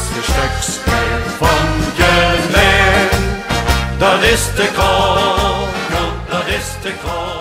laatste stukje van je leven, dat is de kroon, dat is de kroon.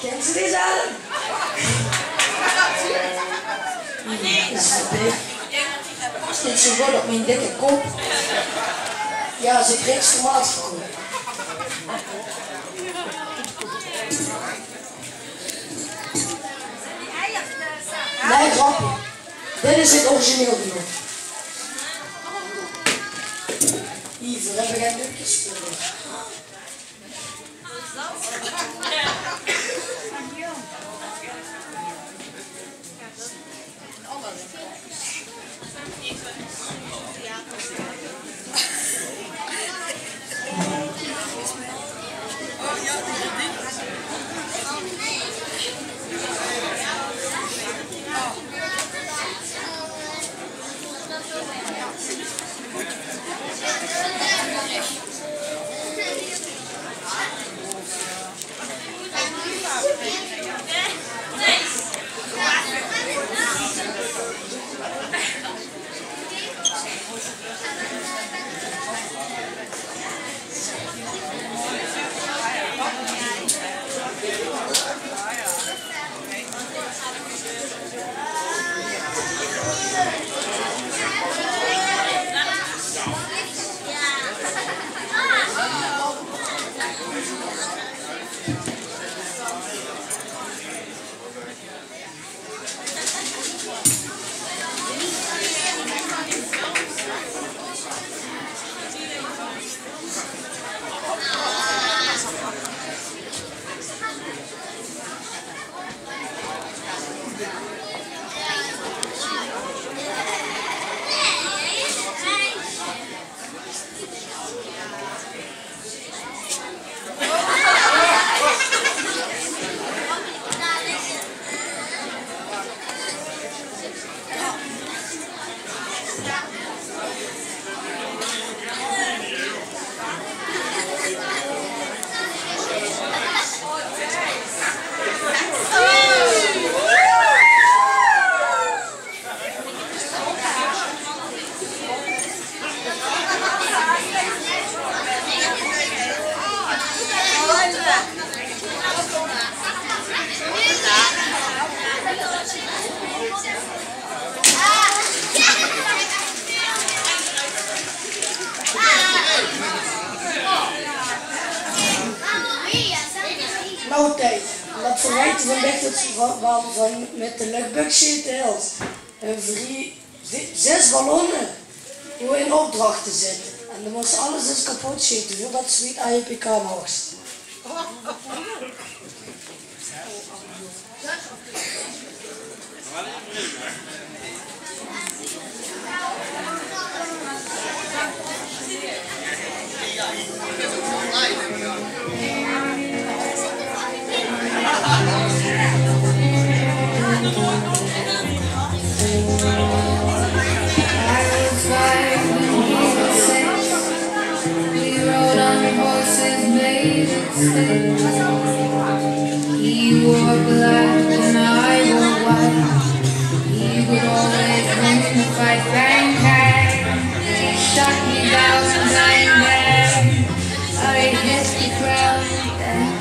Kent ze deze adem? Dit zo goed op mijn dikke kop. Ja, ze kreeg tomaatverkoop. Nee, grapje. Dit is het origineel video. Hier, daar heb ik geen lukjes voor. Nou tijd, dat verwijt van echt het verhaal van met de luchtbug CTL's. En 6 ballonnen hoe in opdracht te zetten. En dan moest alles dus kapot schieten, voordat ze niet AEPK mocht. He wore black and I wore white. He would always win the fight, bang, bang. He shot me down and I'm there. I hit the ground and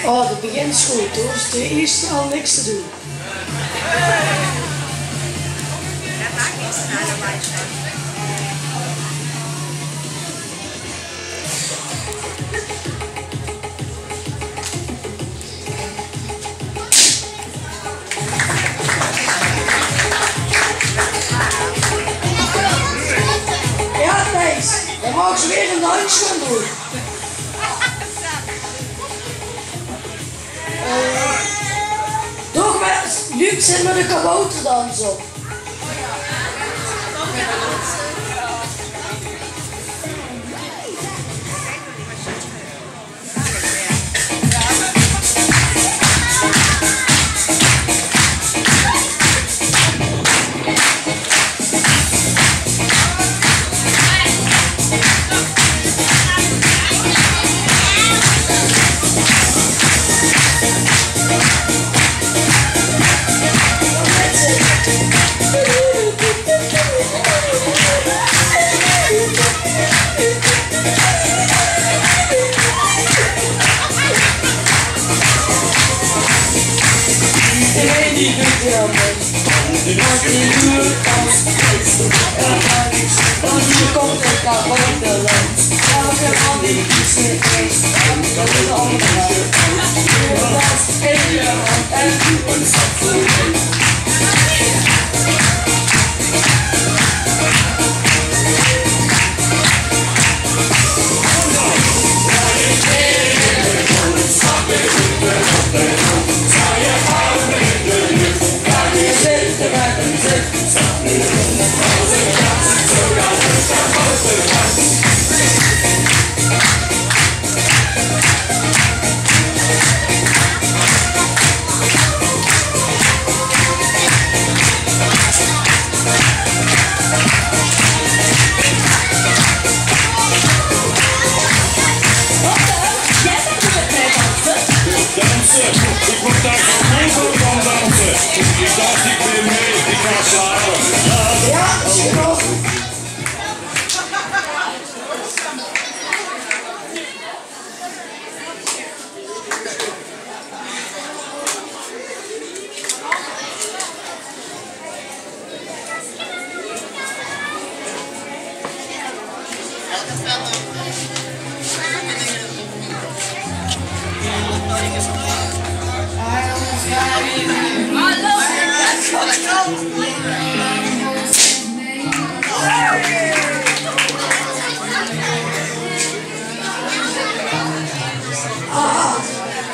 Oh, dat begint goed hoor. Dus de eerste al niks te doen. Ja, Thijs, dan mag ze weer een dansje gaan doen. Toch met Luc zit met de kabouterdans op.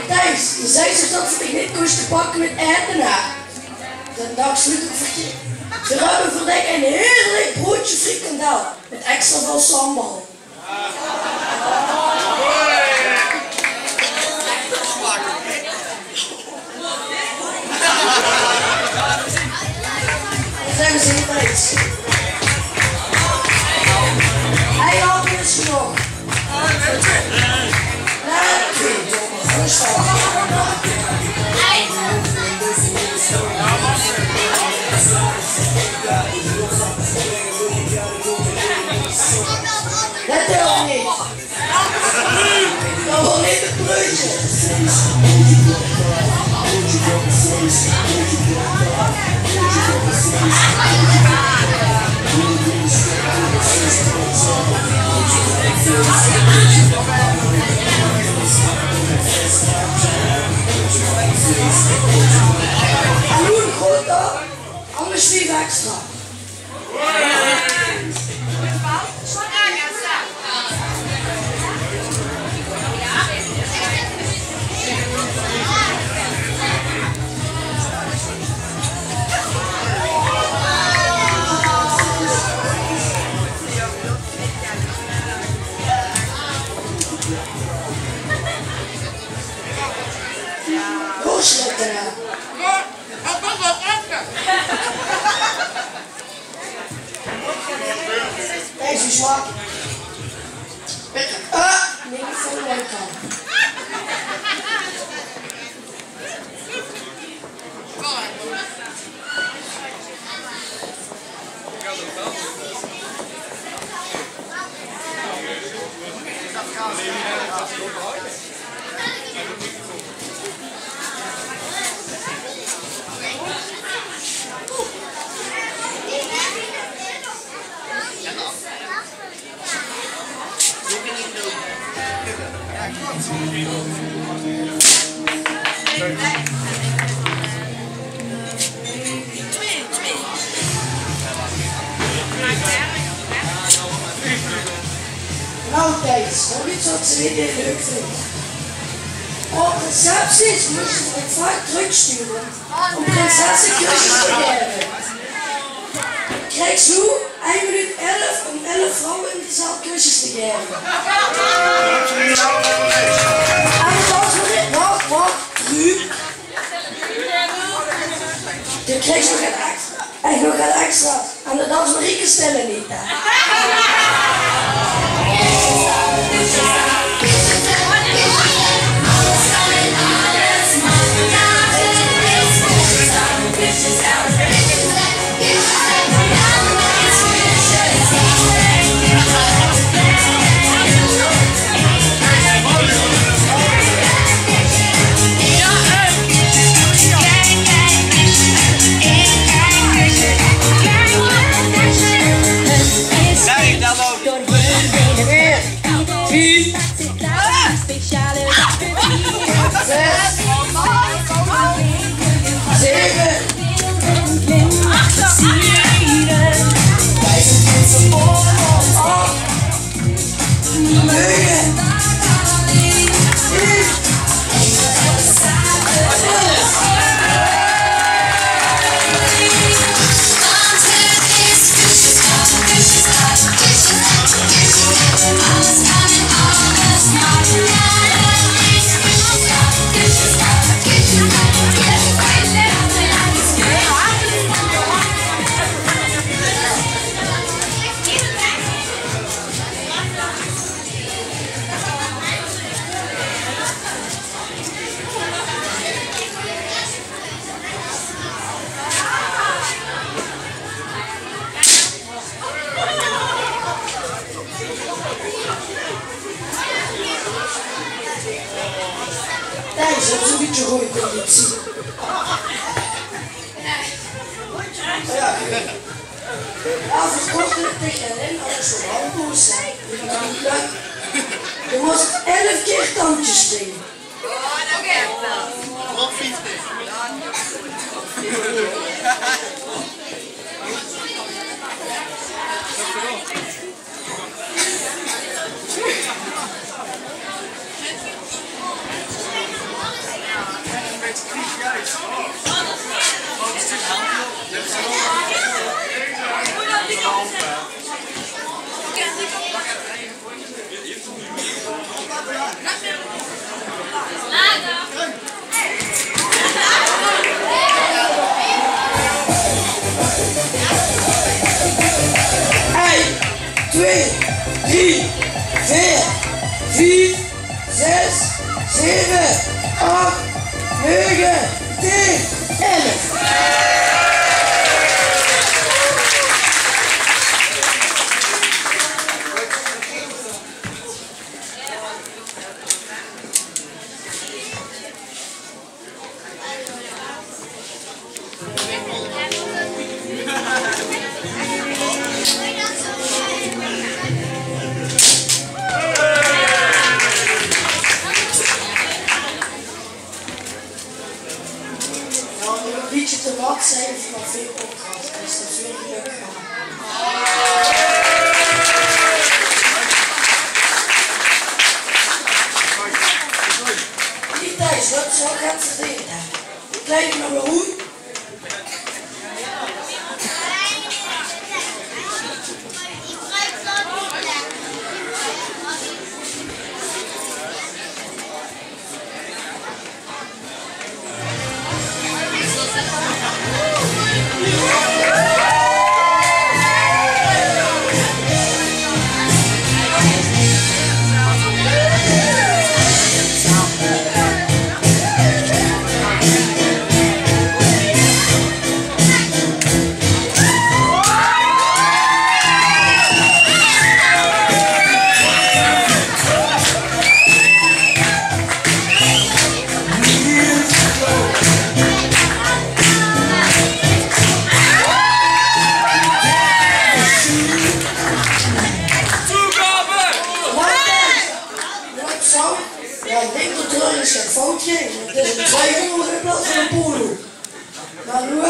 Thijs, je zei ze dat ze niet kost te pakken met eten na. Dat is absoluut verkeerd. Ze hebben voor dich een heerlijk broodje frikandel met extra veel sambal. Dat zeggen ze niet eens. Hij had dus genoeg. Dat telt niet. Dat wil niet het broodje. En doe het goed dan, anders niet extra. Hoe slecht eraan? zwak. Nee, niet voor de kant. Nou Thijs, nog iets wat ze weer leuk vinden. Op recepties moet je het vaak terugsturen om prinsessenkusjes te geven. Krijg zo 1 minuut 11 om 11 vrouwen in de zaal kusjes te geven. En dat is wat, Ruud. Je krijgt nog een extra. En nog een extra. En de dans Marieke stellen niet. Hè. Thijs, dat is een beetje goede conditie. Ja, verkocht het tegenin, als zo handboos zijn. Je moest 11 keer tandjes springen. Oh, dat gaat wel. Wat fiets Twee, 3, 4, 5, 6, 7, 8, 9, 10, 11. Een beetje te nat zijn van veel opdracht, dus dat is weer leuk gaan. Niet thuis, dat zou ik gaan verdelen. Kijk naar mijn hoed.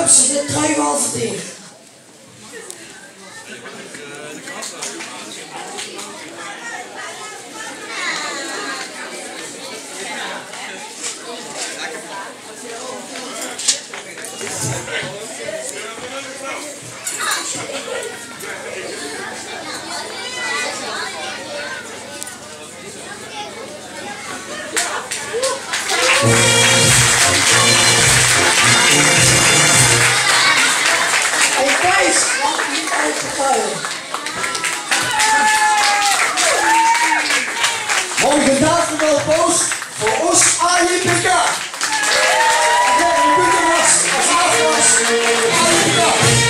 hebben ze de trui wel verdiend. Hey Thijs, laat niet uit de tuin. Morgen dagen wel post voor ons AJPK. Oké, we kunnen was, als afwas, AJPK.